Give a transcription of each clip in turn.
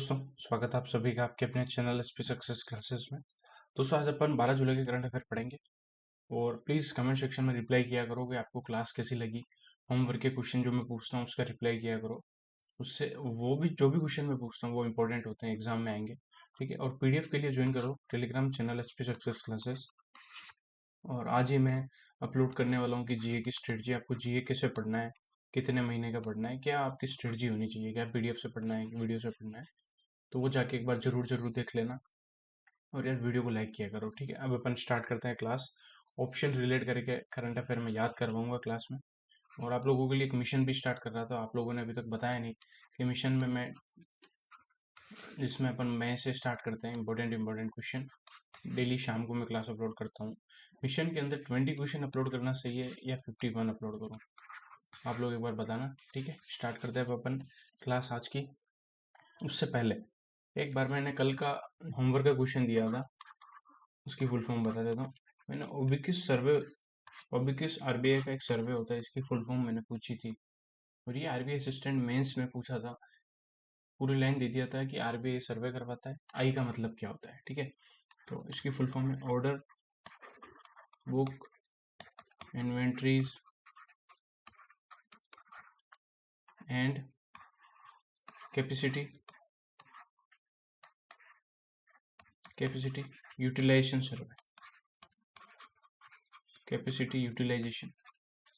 दोस्तों, स्वागत है आप सभी का आपके अपने चैनल एचपी सक्सेस क्लासेस में। दोस्तों, आज अपन 12 जुलाई के करंट अफेयर पढ़ेंगे और प्लीज़ कमेंट सेक्शन में रिप्लाई किया करो कि आपको क्लास कैसी लगी। होमवर्क के क्वेश्चन जो मैं पूछता हूँ उसका रिप्लाई किया करो। उससे वो भी जो भी क्वेश्चन मैं पूछता हूँ वो इंपॉर्टेंट होते हैं, एग्जाम में आएंगे। ठीक है, और पीडीएफ के लिए ज्वाइन करो Telegram channel HP success classes. और आज ही मैं अपलोड करने वाला हूँ कि जीए की स्ट्रेटजी, आपको जीए कैसे पढ़ना है, कितने महीने का पढ़ना है, क्या आपकी स्ट्रेटजी होनी चाहिए, क्या पीडीएफ से पढ़ना है कि वीडियो से पढ़ना है। तो वो जाके एक बार जरूर जरूर देख लेना और यार वीडियो को लाइक किया करो। ठीक है, अब अपन स्टार्ट करते हैं क्लास। ऑप्शन रिलेट करके करंट अफेयर में याद करवाऊंगा क्लास में। और आप लोगों के लिए एक मिशन भी स्टार्ट कर रहा था, आप लोगों ने अभी तक बताया नहीं कि मिशन में मैं जिसमें अपन मई से स्टार्ट करते हैं इंपॉर्टेंट इंपॉर्टेंट क्वेश्चन। डेली शाम को मैं क्लास अपलोड करता हूँ। मिशन के अंदर 20 क्वेश्चन अपलोड करना सही है या 51 अपलोड करूँ, आप लोग एक बार बताना। ठीक है, स्टार्ट करते हैं अब अपन क्लास आज की। उससे पहले एक बार मैंने कल का होमवर्क का क्वेश्चन दिया था, उसकी फुल फॉर्म बता देता हूँ। मैंने ओबिकिस सर्वे, ओबिकिस आरबीआई का एक सर्वे होता है, इसकी फुल फॉर्म मैंने पूछी थी और ये आरबीआई असिस्टेंट मेंस में पूछा था। पूरी लाइन दे दिया था कि आरबीआई सर्वे करवाता है, आई का मतलब क्या होता है। ठीक है, तो इसकी फुल फॉर्म है order book inventories and capacity capacity utilisation survey, capacity utilisation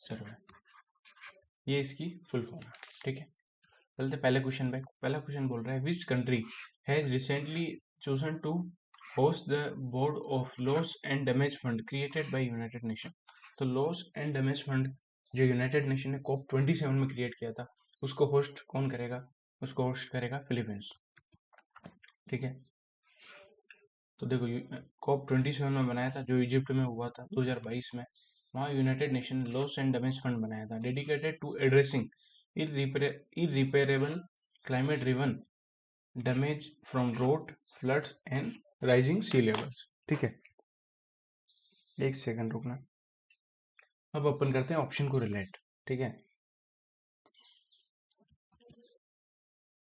survey, ये इसकी फुल फॉर्म है। ठीक है, चलते पहले क्वेश्चन पे। पहला क्वेश्चन बोल रहा है which country has recently chosen to host the board of loss and damage fund created by United Nation. तो लॉस एंड डैमेज फंड जो यूनाइटेड नेशन ने COP 27 में क्रिएट किया था, उसको होस्ट कौन करेगा? उसको होस्ट करेगा फिलीपींस। ठीक है, तो देखो COP 27 में बनाया था, जो इजिप्ट में हुआ था 2022 में। वहाँ United Nation loss and damage fund बनाया था, dedicated to addressing irreparable climate driven damage from drought, floods and rising sea levels। ठीक है, एक सेकंड रुकना। अब अपन करते हैं ऑप्शन को रिलेट। ठीक है,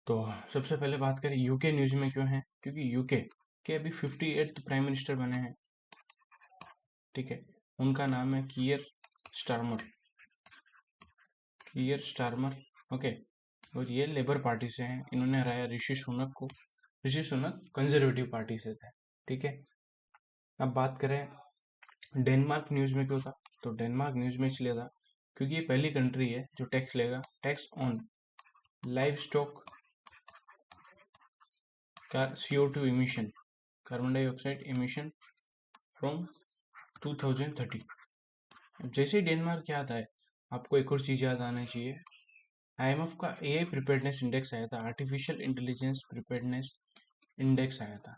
तो सबसे पहले बात करें यूके न्यूज में क्यों है, क्योंकि यूके के अभी 58th प्राइम मिनिस्टर बने हैं। ठीक है, उनका नाम है कियर स्टारमर, कियर स्टारमर। ओके, और ये लेबर पार्टी से हैं, इन्होंने हराया ऋषि सुनक को। ऋषि सुनक कंजर्वेटिव पार्टी से थे। ठीक है, अब बात करें डेनमार्क न्यूज में क्यों था, तो डेनमार्क न्यूज में इसलिए था क्योंकि ये पहली कंट्री है जो टैक्स लेगा, टैक्स ऑन लाइव स्टॉक का CO2 emission, carbon dioxide emission from 2030। जैसे ही डेनमार्क याद आए, आपको एक और चीज याद आना चाहिए। IMF का AI प्रिपेयर्डनेस इंडेक्स आया था, आर्टिफिशियल इंटेलिजेंस प्रिपेयर्डनेस इंडेक्स आया था,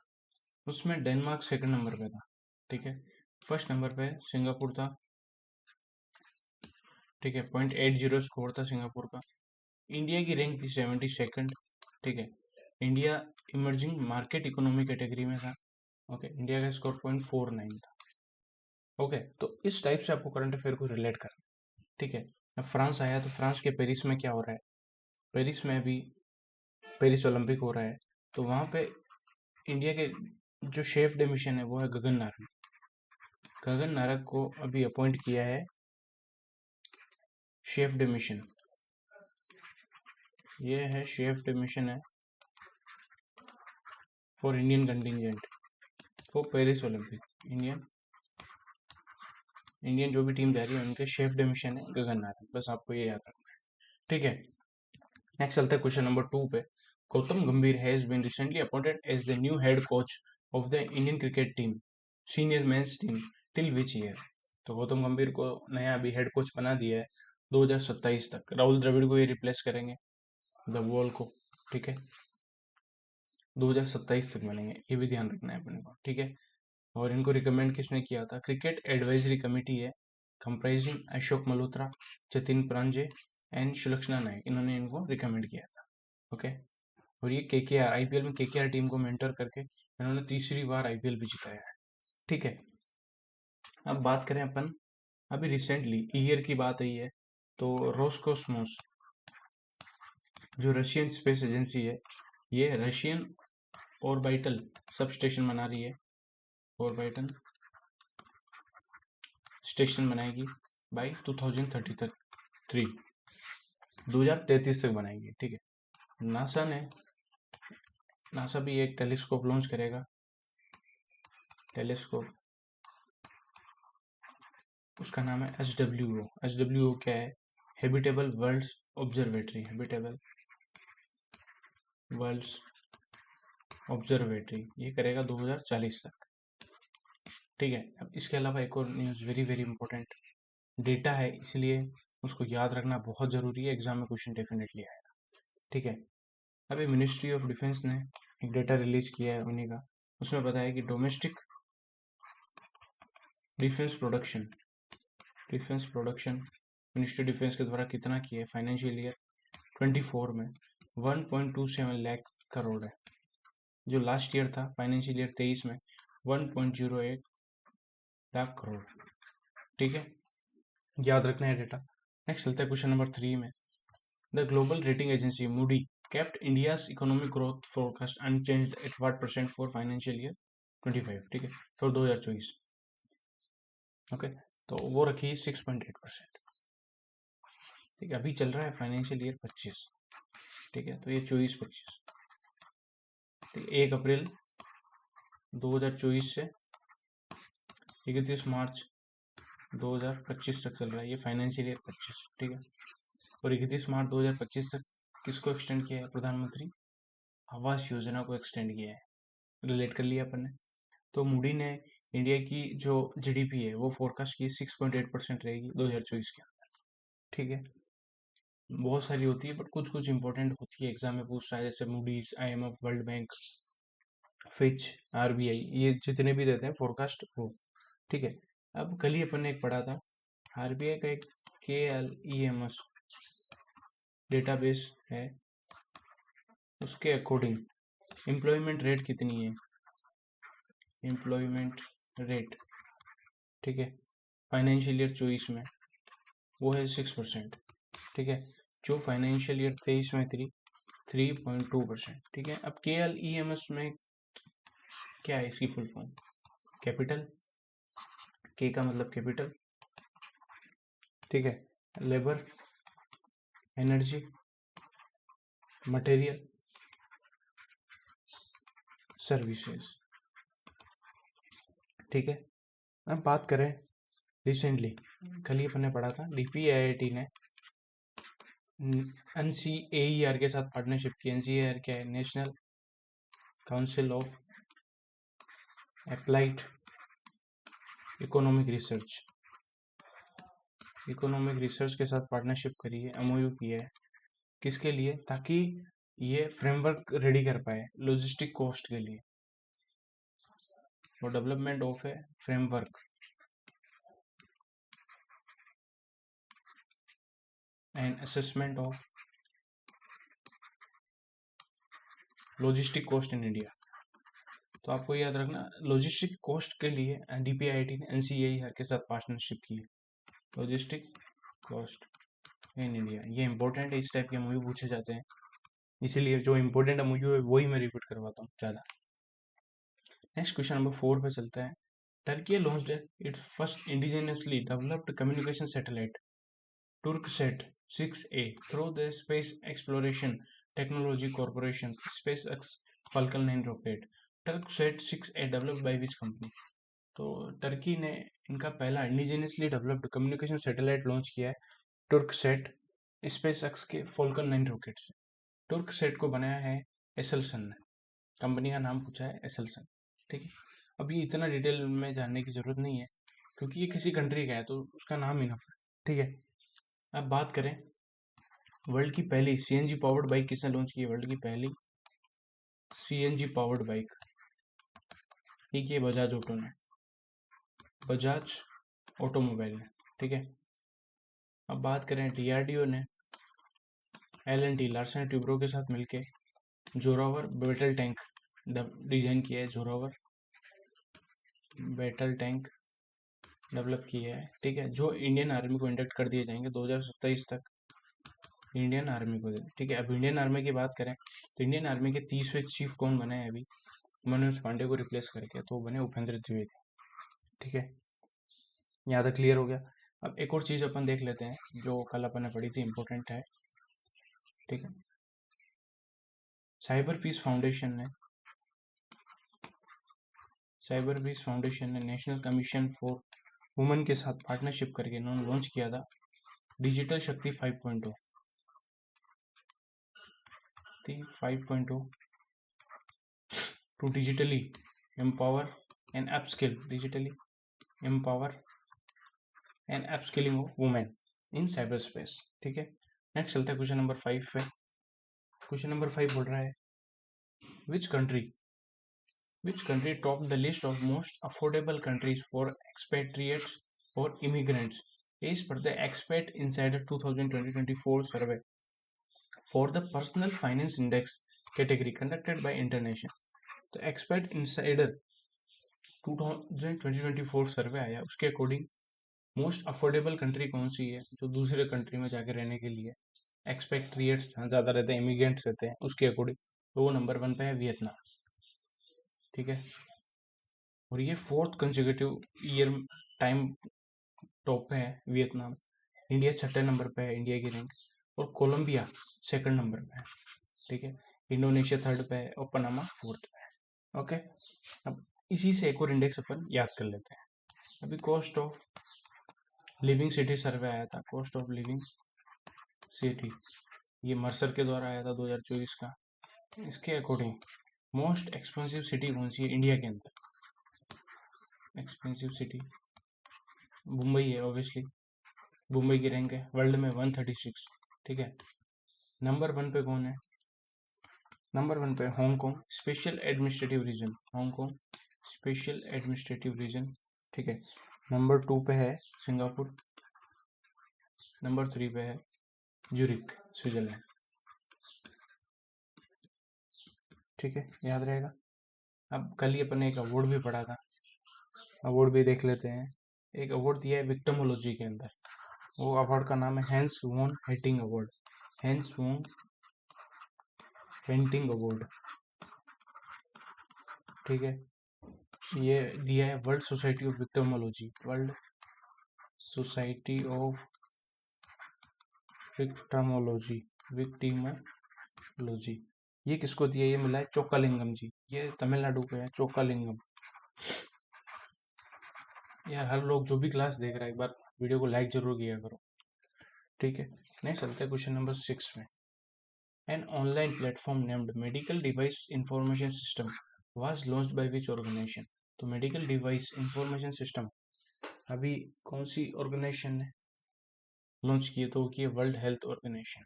उसमें डेनमार्क सेकंड नंबर पे था। ठीक है, फर्स्ट नंबर पे सिंगापुर था। ठीक है, 0.80 स्कोर था सिंगापुर का। इंडिया की रैंक थी 72nd। ठीक है, India emerging market economy category में था। ओके, इंडिया का स्कोर 0.49 था। ओके, तो इस टाइप से आपको करंट अफेयर को रिलेट करना। ठीक है, अब फ्रांस आया, तो फ्रांस के पेरिस में क्या हो रहा है? पेरिस में अभी पेरिस ओलंपिक हो रहा है, तो वहां पे इंडिया के जो शेफ डे मिशन है वो है गगन नारंग। गगन नारंग को अभी अपॉइंट किया है शेफ डे मिशन। ये है शेफ डे मिशन है for Indian contingent for Paris Olympic. Indian जो भी टीम जा रही है उनके शेफ डे मिशन है गगन नारंग, बस आपको ये याद रखना है। ठीक है, नेक्स्ट चलते हैं क्वेश्चन नंबर 2 पे। Gautam Gambhir has been recently appointed as the new head coach of the Indian cricket team senior mens team till which year. तो गौतम गंभीर को नया अभी हेड कोच बना दिया है 2027 तक। राहुल द्रविड़ को ये रिप्लेस करेंगे, द वॉल को। ठीक है, 2027 तक बनेंगे, ये भी ध्यान रखना है अपने को। ठीक है, और इनको रिकमेंड किसने किया था? क्रिकेट एडवाइजरी कमेटी है, कंप्राइजिंग अशोक मल्होत्रा, जतिन प्रांजे एंड सुलक्षणा नायक, इन्होंने इनको रिकमेंड किया था। ओके, और ये KKR IPL में KKR टीम को मेंटर करके इन्होंने तीसरी बार IPL भी जिताया है। ठीक है, अब बात करें अपन अभी रिसेंटली ईयर की बात आई है, तो रोस्कोसमोस जो रशियन स्पेस एजेंसी है, ये रशियन ऑर्बिटल सब स्टेशन बना रही है, ऑर्बिटल स्टेशन बनाएगी बाई 2033, 2033 तक बनाएगी। ठीक है, नासा भी एक टेलीस्कोप लॉन्च करेगा। टेलीस्कोप, उसका नाम है HWO। HWO क्या है? Habitable worlds observatory. Habitable worlds observatory, ये करेगा 2040 तक। ठीक है, अब इसके अलावा एक और news very very important, data है इसलिए उसको याद रखना बहुत ज़रूरी है, एग्जाम में क्वेश्चन डेफिनेटली आएगा। ठीक है, अभी मिनिस्ट्री ऑफ डिफेंस ने एक डेटा रिलीज किया है उन्हीं का, उसमें बताया कि domestic defence production ministry defence के द्वारा कितना किया है फाइनेंशियल ईयर 24 में 1.27 लाख करोड़ है, जो लास्ट ईयर था फाइनेंशियल ईयर 23 में 1.08 लाख करोड़। ठीक है, याद रखना है डेटा। नेक्स्ट चलता है क्वेश्चन नंबर 3 में। The global rating agency Moody kept India's economic growth forecast unchanged at what percent for financial year 25। ठीक है, फॉर 2024। ओके, तो वो रखी 6.8%। ठीक है, अभी चल रहा है फाइनेंशियल ईयर 25। ठीक है, तो ये 24-25, ठीक है, 1 अप्रैल 2024 से 31 मार्च 2025 तक चल रहा है ये फाइनेंशियल ईयर 25। ठीक है, और 31 मार्च 2025 तक किसको एक्सटेंड किया है? प्रधानमंत्री आवास योजना को एक्सटेंड किया है। रिलेट कर लिया अपन ने। तो मूडी ने इंडिया की जो जीडीपी है वो फोरकास्ट की 6.8% रहेगी 2024 के अंदर। ठीक है, बहुत सारी होती है बट कुछ कुछ इंपॉर्टेंट होती है, एग्जाम में पूछता है, जैसे Moody's, IMF, world bank, Fitch, RBI, ये जितने भी देते हैं फोरकास्ट वो। ठीक है, अब कल ही अपन ने एक पढ़ा था, RBI का एक KLEMS डेटाबेस है, उसके अकॉर्डिंग एम्प्लॉयमेंट रेट कितनी है? एम्प्लॉयमेंट रेट, ठीक है, फाइनेंशियल ईयर 24 में वो है 6%। ठीक है, जो फाइनेंशियल ईयर 23 में थी 3.2%। ठीक है, अब KLEMS में क्या है इसकी फुल फॉर्म? कैपिटल, के का मतलब कैपिटल, ठीक है, लेबर, एनर्जी, मटेरियल, सर्विसेज। ठीक है, अब बात करें रिसेंटली, कल ही अपन ने पढ़ा था DPIIT ने NCAER के साथ पार्टनरशिप की। NCAER क्या है? National council of applied economic research के साथ पार्टनरशिप करी है, MOU की है। किसके लिए? ताकि ये फ्रेमवर्क रेडी कर पाए लॉजिस्टिक कॉस्ट के लिए, for development of A framework and assessment of logistic cost in India. तो आपको याद रखना, लॉजिस्टिक कॉस्ट के लिए DPIIT ने NCAER के साथ पार्टनरशिप की है, लॉजिस्टिक कॉस्ट इन इंडिया। ये इंपॉर्टेंट है, इस टाइप के MOU पूछे जाते हैं, इसीलिए जो इंपॉर्टेंट MOU है वही मैं रिपीट करवाता हूँ ज़्यादा। नेक्स्ट क्वेश्चन नंबर 4 पे चलते हैं। Turkey launched its first indigenously developed communication satellite Turksat 6A through the space exploration technology corporation SpaceX Falcon 9 rocket. Turksat 6A developed by which company? तो टर्की ने इनका पहला indigenously developed communication satellite launch किया है Turksat SpaceX के Falcon 9 rocket से। Turksat को बनाया है एसेल्सन ने, कंपनी का नाम पूछा है एसेल्सन। ठीक है, अब ये इतना डिटेल में जानने की जरूरत नहीं है क्योंकि ये किसी कंट्री का है तो उसका नाम इनफ है। ठीक है, अब बात करें वर्ल्ड की पहली CNG पावर्ड बाइक किसने लॉन्च की है? वर्ल्ड की पहली CNG पावर्ड बाइक ये की है बजाज ऑटो ने, बजाज ऑटोमोबाइल ने। ठीक है, अब बात करें DRDO ने L&T लार्सन एंड ट्यूब्रो के साथ मिलके जोरावर बैटल टैंक डिजाइन किया है, जोरावर बैटल टैंक डेवलप किया है। ठीक है, जो इंडियन आर्मी को इंडक्ट कर दिए जाएंगे 2027 तक, इंडियन आर्मी को दे दी। ठीक है, अब इंडियन आर्मी की बात करें तो इंडियन आर्मी के 30वें चीफ कौन बने हैं अभी मनोज पांडे को रिप्लेस करके, तो बने उपेंद्र द्विवेदी। ठीक है, यहाँ तक क्लियर हो गया। अब एक और चीज अपन देख लेते हैं जो कल अपन ने पढ़ी थी, इंपॉर्टेंट है। ठीक है, साइबर पीस फाउंडेशन ने नेशनल कमीशन फॉर वुमेन के साथ पार्टनरशिप करके इन्होंने लॉन्च किया था digital Shakti 5.0 to digitally empower and upskilling of women in cyber space. ठीक है, नेक्स्ट चलता है क्वेश्चन नंबर 5 पे। क्वेश्चन नंबर 5 बोल रहा है विच country topped the list of most affordable countries for expatriates or immigrants as per the Expat Insider 2020-24 survey for the personal finance index category conducted by International। तो Expat Insider 2020-24 सर्वे आया, उसके according most affordable country कौन सी है जो दूसरे country में जाके रहने के लिए एक्सपेट्रिएट्स जहाँ ज़्यादा रहते हैं, इमिग्रेंट्स रहते हैं, उसके अकॉर्डिंग तो वो नंबर 1 पे है वियतनाम। ठीक है, और ये 4th consecutive year time top पे है वियतनाम। इंडिया 6ठे नंबर पे है इंडिया की रैंक, और कोलंबिया 2nd नंबर पे है। ठीक है, इंडोनेशिया 3rd पे है और पनामा 4th पे है। ओके, अब इसी से एक और इंडेक्स अपन याद कर लेते हैं। अभी cost of living city survey आया था, कॉस्ट ऑफ लिविंग सिटी, ये मर्सर के द्वारा आया था 2024 का। इसके अकॉर्डिंग मोस्ट एक्सपेंसिव सिटी कौन सी है इंडिया के अंदर? एक्सपेंसिव सिटी मुंबई है, ऑब्वियसली मुंबई की रैंक है वर्ल्ड में 136। ठीक है, नंबर 1 पे कौन है? नंबर 1 पे Hong Kong special administrative region, Hong Kong special administrative region. ठीक है, नंबर 2 पे है सिंगापुर, नंबर 3 पे है ज्यूरिक स्विट्जरलैंड। ठीक है, याद रहेगा। अब कल ही अपन ने एक अवार्ड भी पढ़ा था, अवार्ड भी देख लेते हैं। एक अवार्ड दिया है विक्टिमोलॉजी के अंदर, वो अवार्ड का नाम है हैंस वॉन हेटिंग award, Hans von Hentig award. ठीक है, ये दिया है World Society of Victimology, World Society of Victimology. ये किसको दिया? ये मिला है चोकालिंगम जी, ये तमिलनाडु पे है चोकालिंगम। यार हर लोग जो भी क्लास देख रहा है एक बार वीडियो को लाइक जरूर किया करो। ठीक है, नेक्स्ट चलते हैं क्वेश्चन नंबर 6 में। An online platform named medical device information system was launched by which organisation? तो मेडिकल डिवाइस इंफॉर्मेशन सिस्टम अभी कौन सी ऑर्गेनाइजेशन ने लॉन्च किए? तो वो world health organization,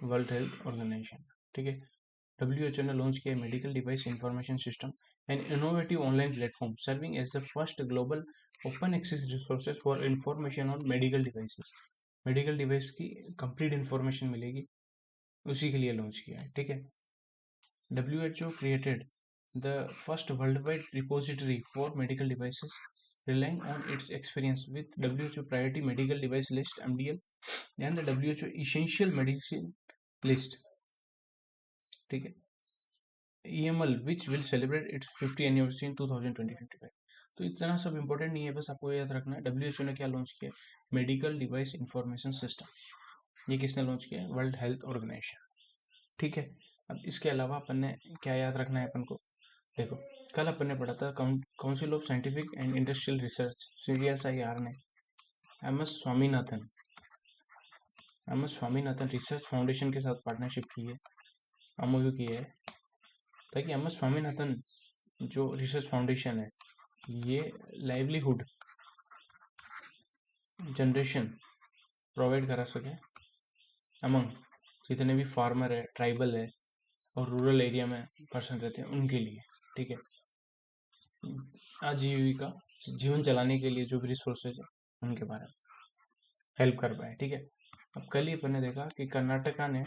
world health organization. ठीक है, WHO ने लॉन्च किया medical device information system, an innovative online platform serving as the first global open access resources for information on medical devices. Medical device की complete information मिलेगी, उसी के लिए launch किया है। ठीक है, WHO created the first worldwide repository for medical devices, relying on its experience with WHO Priority Medical Device List (MDL) and the WHO Essential Medicine List। ठीक है, EML which will celebrate its 50th anniversary in 2025। तो इतना सब important नहीं है, बस आपको याद रखना है WHO ने क्या लॉन्च किया, मेडिकल डिवाइस इंफॉर्मेशन सिस्टम। ये किसने लॉन्च किया? World health organization. ठीक है, अब इसके अलावा अपन ने क्या याद रखना है अपन को? देखो, कल अपन ने पढ़ा था council of scientific and industrial research CSIR ने MS स्वामीनाथन रिसर्च फाउंडेशन के साथ पार्टनरशिप की है, MOU की है, ताकि MS स्वामीनाथन जो रिसर्च फाउंडेशन है ये लाइवलीहुड जनरेशन प्रोवाइड करा सके अमंग जितने भी फार्मर है, ट्राइबल है और रूरल एरिया में पर्सन रहते हैं उनके लिए। ठीक है, आजीविका जीवन चलाने के लिए जो भी रिसोर्सेज है उनके बारे में हेल्प कर पाए। ठीक है, अब कल ही अपन ने देखा कि कर्नाटका ने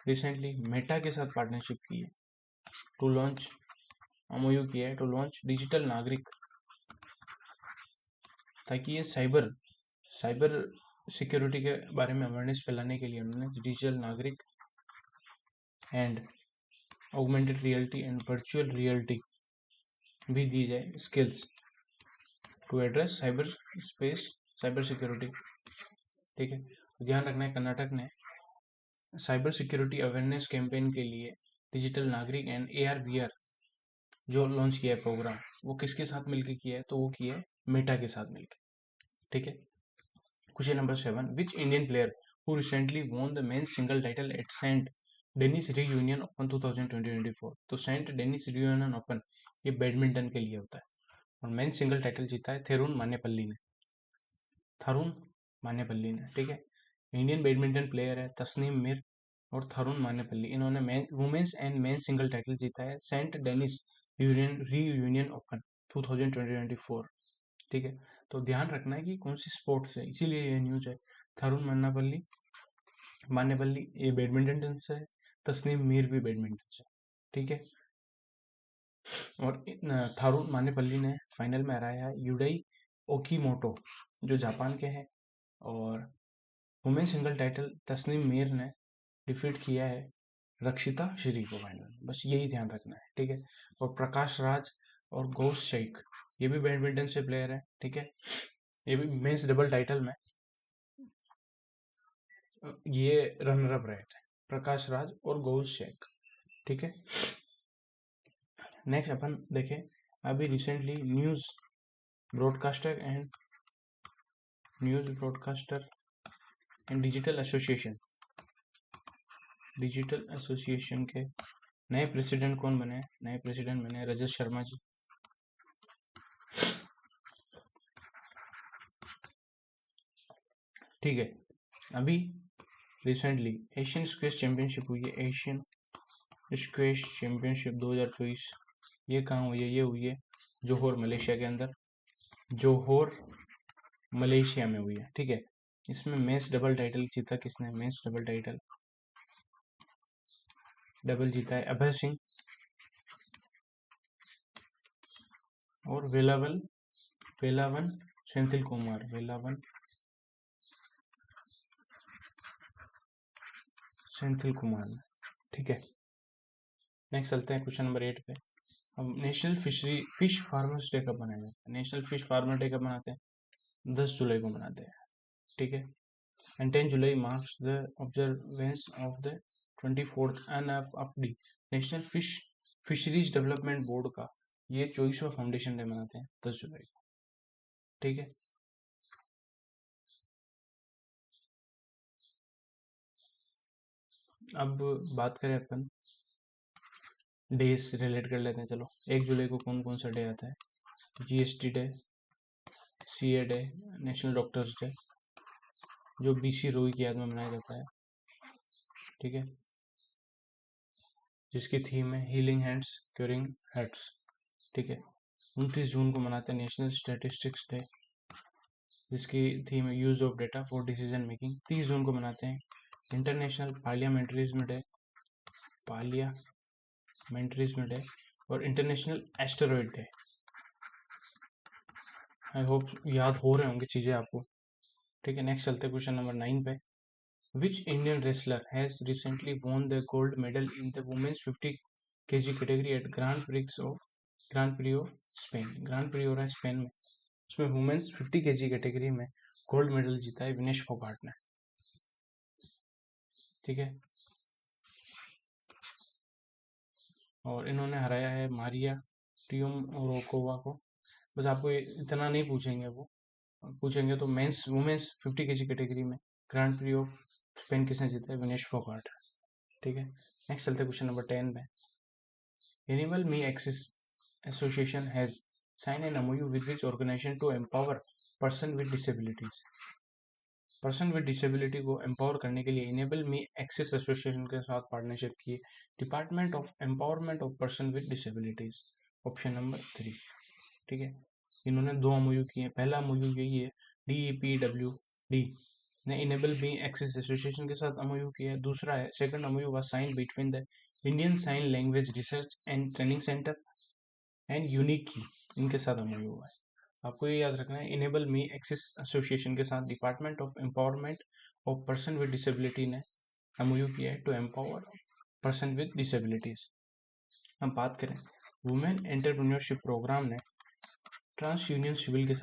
रिसेंटली मेटा के साथ पार्टनरशिप की है टू लॉन्च, MOU किया है टू लॉन्च डिजिटल नागरिक, ताकि ये साइबर साइबर सिक्योरिटी के बारे में अवेयरनेस फैलाने के लिए उन्होंने डिजिटल नागरिक and augmented reality and virtual reality भी दी जाए skills to address cyber security. ठीक है, ध्यान रखना है कर्नाटक ने साइबर सिक्योरिटी अवेयरनेस कैंपेन के लिए डिजिटल नागरिक एंड AR/VR जो लॉन्च किया है प्रोग्राम, वो किसके साथ मिलकर किया है, तो वो किया है मेटा के साथ मिलकर। ठीक है, question number 7, which Indian player who recently won the men's single title at Saint Denis Reunion open 2024। तो सेंट डेनिस रीयूनियन ओपन ये बैडमिंटन के लिए होता है और मेंस सिंगल टाइटल जीता है थरुण मानेपल्ली ने। ठीक है, इंडियन बैडमिंटन प्लेयर है तस्नीम मिर और थरुण मानेपल्ली, इन्होंने women's and men single title जीता है सेंट डेनिस रीयूनियन ओपन 2024। ठीक है, तो ध्यान रखना है कि कौन सी स्पोर्ट्स है, इसीलिए ये न्यूज है। थरुण मानेपल्ली ये बैडमिंटन से है, तस्नीम मीर भी बैडमिंटन से। ठीक है, और थारून मानेपल्ली ने फाइनल में हराया है यूडई ओकीमोटो जो जापान के हैं, और women single title Tasnim Mir ने डिफीट किया है रक्षिता श्री को फाइनल। बस यही ध्यान रखना है। ठीक है, और प्रकाश राज और घोष शेख ये भी बैडमिंटन से प्लेयर है। ठीक है, ये भी मेंस डबल टाइटल में ये रनर अप रहे थे, प्रकाश राज और घोष शेख। ठीक है, नेक्स्ट अपन देखें अभी recently news broadcaster and digital association के नए प्रेसिडेंट कौन बने? नए प्रेसिडेंट बने रजत शर्मा जी। ठीक है, अभी रिसेंटली एशियन स्क्वैश चैंपियनशिप हुई है, एशियन स्क्वैश चैंपियनशिप 2024। ये कहाँ हुई है? ये हुई है जोहोर मलेशिया के अंदर, जोहोर मलेशिया में हुई है। ठीक है, इसमें मेंस डबल टाइटल जीता किसने? मेंस डबल टाइटल जीता है अभय सिंह और वेलावन सेंथिल कुमार। ठीक है, नेक्स्ट चलते हैं क्वेश्चन नंबर 8 पे। अब नेशनल फिश फार्मर्स डे कब मनाया जाता है? नेशनल फिश फार्मर डे कब मनाते हैं? 10 जुलाई को मनाते हैं। ठीक है, and 10 July marks the observance of the 24th NFFD national fisheries development board का ये 24वां फाउंडेशन डे मनाते हैं 10 जुलाई को। ठीक है, अब बात करें अपन डेज से रिलेट कर लेते हैं। चलो, 1 जुलाई को कौन कौन सा डे आता है? GST day, CA day, national doctors day जो BC रोई की याद में मनाया जाता है। ठीक है, जिसकी थीम है हीलिंग हैंड्स क्यूरिंग हार्ट्स। ठीक है, 29 जून को मनाते हैं नेशनल स्टैटिस्टिक्स डे जिसकी थीम है use of data for decision making. 30 जून को मनाते हैं इंटरनेशनल पार्लियामेंट्रिज्म डे और international asteroid day. I hope याद हो रहे होंगे चीजें आपको। ठीक है, नेक्स्ट चलते हैं क्वेश्चन नंबर 9 पे। Which Indian wrestler has recently won the gold medal in the women's 50 kg category at grand prix of Spain? Grand prix हो रहा है स्पेन में, उसमें वुमेन्स 50 kg कैटेगरी में गोल्ड मेडल जीता है विनेश फोगाट ने। ठीक है, और इन्होंने हराया है मारिया टियोमोरोकोवा को। बस आपको इतना नहीं पूछेंगे, वो पूछेंगे तो वुमेन्स 50 kg कैटेगरी में ग्रांड प्री ऑफ स्पेन किसने जीता है? विनेश फोगाट। ठीक है, नेक्स्ट चलते क्वेश्चन नंबर 10 में। Animal me access association has signed an MOU with which organization to empower person with disabilities? Person with disability को एम्पावर करने के लिए इनेबल मी एक्सेस एसोसिएशन के साथ पार्टनरशिप की department of empowerment of person with disabilities, option number 3। ठीक है, इन्होंने 2 MOU किए। पहला MOU यही है DEPWD ने इनेबल मी एक्सेस एसोसिएशन के साथ MOU किया है। दूसरा है second MOU was sign between the Indian sign language research and training centre and यूनिकी, इनके साथ MOU हुआ है। आपको ये याद रखना है, इनेबल मी एक्सिस एसोसिएशन के साथ department of empowerment of person with disability ने एमओयू किया है to empower person with disabilities. हम बात करें वुमेन एंटरप्रेन्योरशिप प्रोग्राम ने ट्रांस यूनियन सिविल के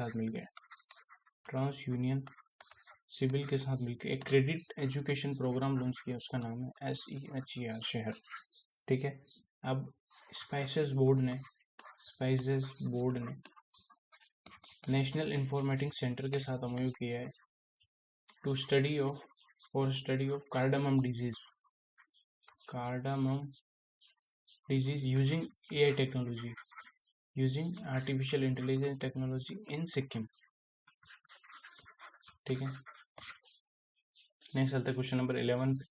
साथ मिलकर एक क्रेडिट एजुकेशन प्रोग्राम लॉन्च किया, उसका नाम है SEHER शहर। ठीक है, अब स्पाइसेस बोर्ड ने नेशनल इंफॉर्मेटिक्स सेंटर के साथ एमओयू किया है to study of cardamom disease using AI technology, using artificial intelligence technology in Sikkim. ठीक है, नेक्स्ट चलते हैं क्वेश्चन नंबर 11 पे।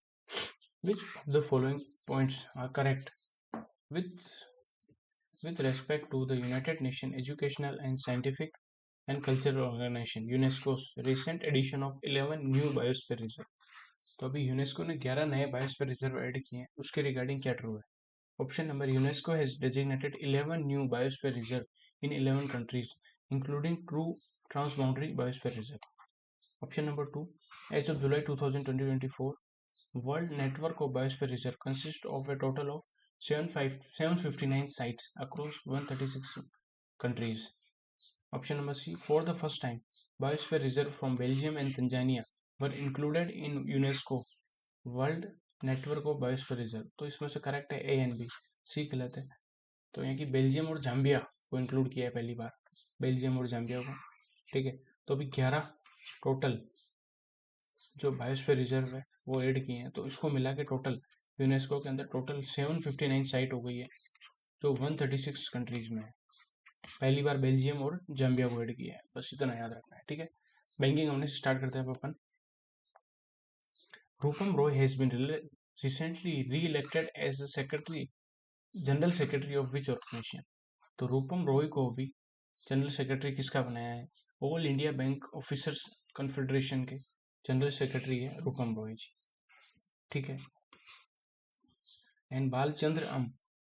Which of the following points are correct with respect to the United Nations Educational and Scientific and Cultural Organization UNESCO's recent addition of 11 new biosphere reserve। तो अभी UNESCO ने 11 नए biosphere reserve add किए हैं, उसके regarding क्या true है? Option number, UNESCO has designated 11 new biosphere reserve in 11 countries including two transboundary biosphere reserve. Option number 2, as of July 2024 world network of biosphere reserve consist of a total of 759 sites across 136 countries. Option number C, for the first time, biosphere reserve from Belgium and Tanzania were included in UNESCO World Network of Biosphere Reserve। तो इसमें से correct है A and B, C गलत है। तो यहाँ की Belgium और जाम्बिया को इंक्लूड किया है पहली बार, बेल्जियम और जाम्बिया को। ठीक है, तो अभी 11 टोटल जो बायोस्फीयर रिजर्व है वो ऐड किए हैं, तो इसको मिला के टोटल यूनेस्को के अंदर टोटल 759 साइट हो गई है, जो 136 कंट्रीज में है। पहली बार बेल्जियम और जाम्बिया को ऐड किया है, बस इतना याद रखना है। ठीक है, बैंकिंग हमने स्टार्ट करते हैं अपन। Rupam Roy has been recently reelected as general secretary of which organisation. तो रूपम रॉय को भी जनरल सेक्रेटरी किसका बनाया है? All India bank officers confederation के जनरल सेक्रेटरी है रूपम रॉय जी। ठीक है, एंड बालचंद्र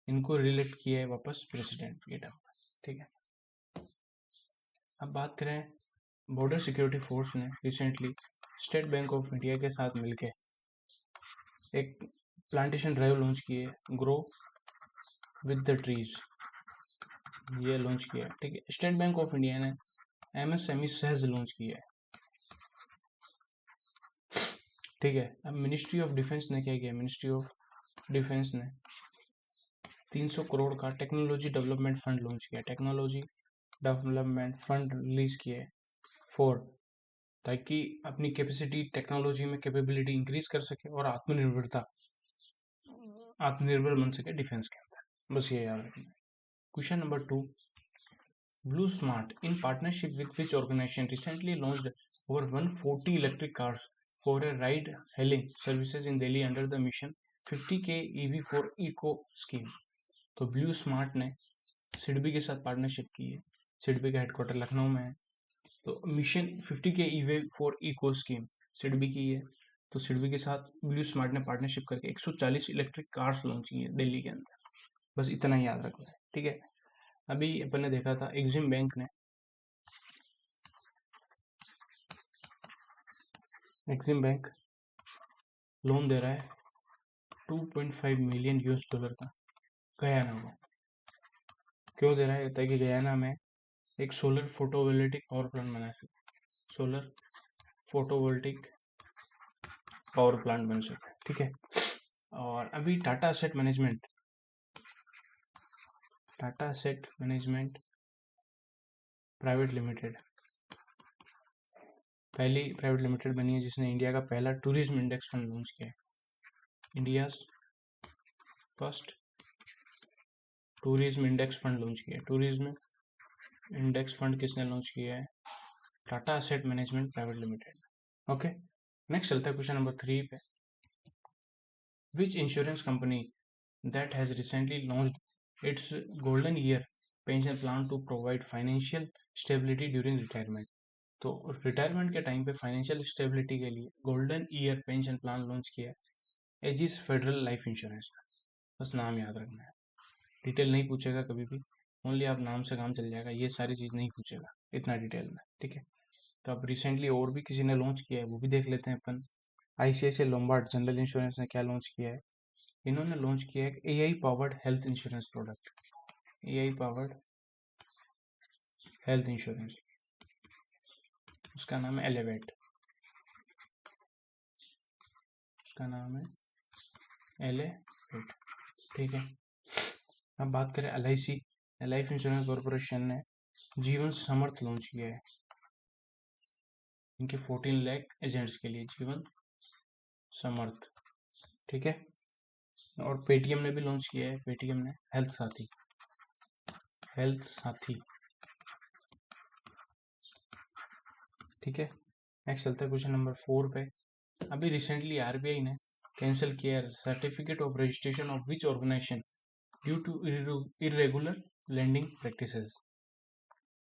इनको रिलेट किया है वापस प्रेसिडेंट के टर्म। ठीक है, अब बात करें बॉर्डर सिक्योरिटी फोर्स ने recently state bank of India के साथ मिलकर एक प्लांटेशन ड्राइव लॉन्च की है, ग्रो विद द ट्रीज, ये लॉन्च किया है। ठीक है, स्टेट बैंक ऑफ इंडिया ने MSME सहज लॉन्च किया है। ठीक है, अब मिनिस्ट्री ऑफ डिफेंस ने क्या किया? मिनिस्ट्री ऑफ डिफेंस ने 300 करोड़ का टेक्नोलॉजी डेवलपमेंट फंड लॉन्च किया, टेक्नोलॉजी डेवलपमेंट फंड रिलीज किया है फॉर, ताकि अपनी कैपेसिटी टेक्नोलॉजी में कैपेबिलिटी इंक्रीज कर सके और आत्मनिर्भर बन सके डिफेंस के अंदर। बस ये याद रखना है। Question number 2, blue smart in partnership with which organization recently launched over 140 electric cars for a ride hailing services in Delhi under the mission 50K EV for eco scheme. तो ब्लू स्मार्ट ने SIDBI के साथ partnership की है, सिडबी का headquarter Lucknow में है। तो mission 50K EV for eco scheme SIDBI की है, तो सिडबी के साथ ब्लू स्मार्ट ने पार्टनरशिप करके 140 इलेक्ट्रिक कार्स लॉन्च की है दिल्ली के अंदर। बस इतना ही याद रखना है। ठीक है, अभी अपन ने देखा था एक्सिम बैंक लोन दे रहा है 2.5 मिलियन $US का गयाना में। क्यों दे रहा है? ताकि गयाना में एक सोलर फोटोवोल्टिक पावर प्लांट बना सके, सोलर फोटोवोल्टिक पावर प्लांट बन सके। ठीक है, और अभी Tata asset management private limited पहली प्राइवेट लिमिटेड बनी है जिसने इंडिया का पहला टूरिज्म इंडेक्स फंड लॉन्च किया है। India's first tourism index fund launch किया है। टूरिज्म इंडेक्स फंड किसने लॉन्च किया है? Tata asset management private limited. Okay, next चलता है क्वेश्चन नंबर 3 पे। Which insurance company that has recently launched its golden year pension plan to provide financial stability during retirement. तो retirement के time पे financial stability के लिए golden year pension plan launch किया है एजिस फेडरल लाइफ इंश्योरेंस। बस नाम याद रखना है, डिटेल नहीं पूछेगा कभी भी, ओनली आप नाम से काम चल जाएगा, ये सारी चीज़ नहीं पूछेगा। इतना डिटेल में, ठीक है। तो अब रिसेंटली और भी किसी ने लॉन्च किया है, वो भी देख लेते हैं अपन। आईसीआईसीआई लोम्बार्ड जनरल इंश्योरेंस ने क्या लॉन्च किया है? इन्होंने लॉन्च किया है AI powered health insurance product. AI powered health insurance, उसका नाम है एलिवेट। उसका नाम है एलिवेट, ठीक है। अब बात करें एलआईसी, लाइफ इंश्योरेंस कॉर्पोरेशन ने जीवन समर्थ लॉन्च किया है इनके 14 लाख एजेंट्स के लिए, जीवन समर्थ, ठीक है। और पेटीएम ने भी लॉन्च किया है, पेटीएम ने हेल्थ साथी, हेल्थ साथी, ठीक है। नेक्स्ट चलता है क्वेश्चन नंबर 4 पे। अभी रिसेंटली आरबीआई ने कैंसिल किया certificate of registration of which organization due to irregular lending practices.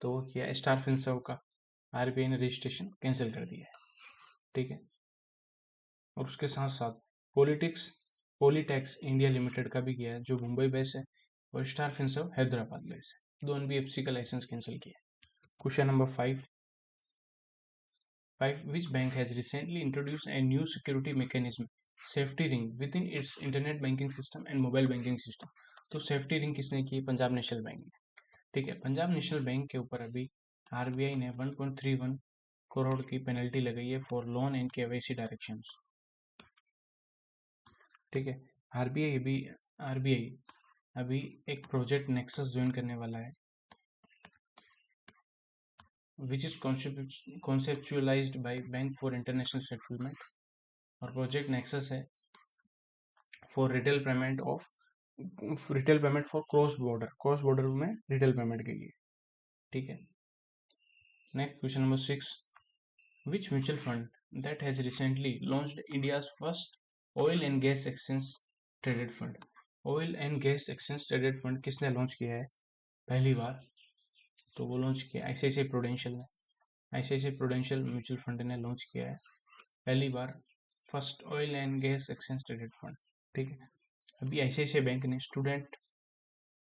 तो वो किया स्टार फिनसर्व का आरबीआई ने रजिस्ट्रेशन कैंसिल कर दिया है, ठीक है। और उसके साथ साथ पॉलिटेक्स इंडिया लिमिटेड का भी किया है, जो मुंबई बेस है, और स्टार फिनसर्व हैदराबाद बेस है। दो एनबीएफसी का लाइसेंस कैंसिल किया। Question number 5, which bank has recently introduced a new security mechanism, safety ring, within its internet banking system and mobile banking system? तो सेफ्टी रिंग किसने की? Punjab national bank ने, ठीक है। पंजाब नेशनल बैंक के ऊपर अभी आरबीआई ने 1.31 करोड़ की पेनल्टी लगाई है for loan and KYC directions, ठीक है। आरबीआई अभी एक प्रोजेक्ट नेक्सस ज्वाइन करने वाला है, which is conceptualised by bank for international settlement. और प्रोजेक्ट नेक्सस है for retail payment for cross border में रिटेल पेमेंट के लिए, ठीक है। Next question number 6, which mutual fund that has recently launched India's first oil and gas exchange traded fund. Oil and gas exchange traded fund किसने launch किया है पहली बार? तो वो लॉन्च किया आईसीआईसीआई प्रूडेंशियल ने। आईसीआईसीआई प्रूडेंशियल म्यूचुअल फंड ने लॉन्च किया है पहली बार first oil and gas exchange traded fund, ठीक है। अभी आईसीआईसीआई बैंक ने student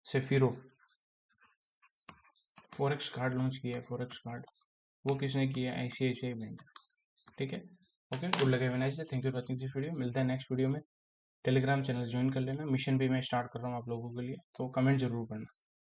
Sapphiro forex card launch किया है। फॉरेक्स कार्ड वो किसने किया है? आईसीआईसीआई बैंक, ठीक है। Okay, good luck, have a nice day, thank you for watching this video. मिलता है नेक्स्ट वीडियो में। टेलीग्राम चैनल ज्वाइन कर लेना, मिशन भी मैं स्टार्ट कर रहा हूँ आप लोगों के लिए, तो कमेंट जरूर करना।